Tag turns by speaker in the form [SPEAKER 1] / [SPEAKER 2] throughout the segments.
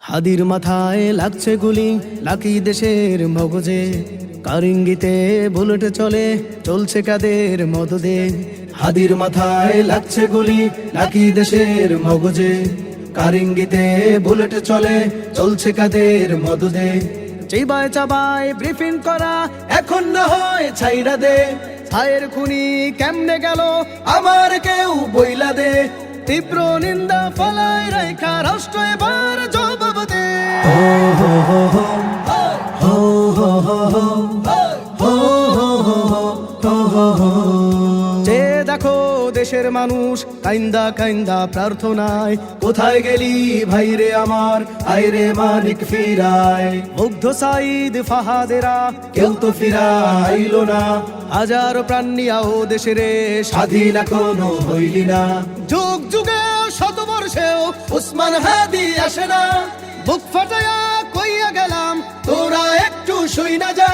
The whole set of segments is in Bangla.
[SPEAKER 1] হাদির মাথায় লাগছে গুলি, লাকি দেশের মগজে, কার ইঙ্গিতে বুলেট চলে, চলছে কাদের মদদে। হাদির মাথায় লাগছে গুলি, লাকি দেশের মগজে, কার ইঙ্গিতে বুলেট চলে, চলছে কাদের মদদে। চিবায় চাবায় ব্রিফিং করা এখন না হয় ছাইড়া দে, ছায়ের খুনি কেমনে গেল আমার কেউ বইলা দে। তীব্র নিন্দা ফলায় রাইখা রাষ্ট্র এবার জবাব দে। যে দেখো দেশের মানুষ কাইন্দা কাইন্দা প্রার্থনায়, কোথায় গেলি ভাইরে আমার, আইরে মানিক ফিরায়। মুগ্ধ সাইদ ফাহাদেরা কেউ তো ফিরাইলো না, হাজারো প্রাণ নিয়াও দেশেরে স্বাধীন এখনো হইলি না। যুগ যুগে শতবর্ষেও উসমান হাদি আসে না, বুক ফাটায়া কইয়া গেলাম তোরা একটু শুই না যা।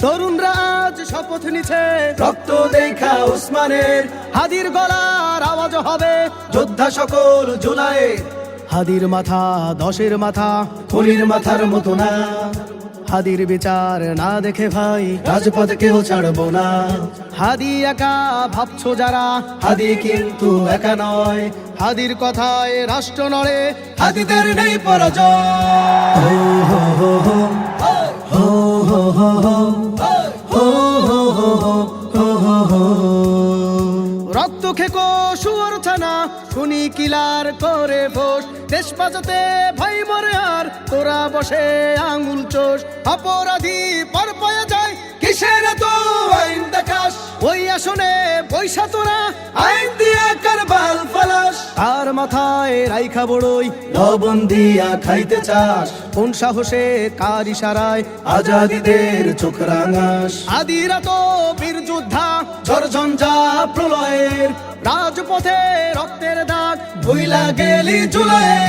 [SPEAKER 1] তরুণরা আজ শপথ নিছে রক্ত দেখা উসমানের, হাদির গলার আওয়াজ হবে যোদ্ধা সকল জুলাইয়ে। হাদির মাথা দশের মাথা, খুনির মাথার মতো না। হাদির বিচার না দেখে ভাই রাজপথ কেউ ছাড়বো না। হাদি একা ভাবছো যারা, হাদি কিন্তু একা নয়। হাদির কথায় রাষ্ট্র নড়ে, হাদিদের নেই পরাজয়। রক্ত খেকো শুয়োর থানা, খুনি কিলার করে ফোস। দেশ বাজাতে ভাই মরে আর তোরা বসে আঙুল চোষ। অপরাধী পার পায়া যায় কিসের তো আইন দেখাস, ওই আসনে পয়সা তোরা আইন দিয়া কারবাল ফালাস। আর মাথায় রাইখা বড়ই লবণ দিয়া খাইতে চাস, কোন সাহসে কার ইশারায় আজাদিদের চোখ রাঙাস। আদিরা তো বীর যোদ্ধা ঝড়ঝঞ্ঝা প্রলয়ের, রাজপথে রক্তের দাগ ভুইলা গেলি জুলাইয়ে।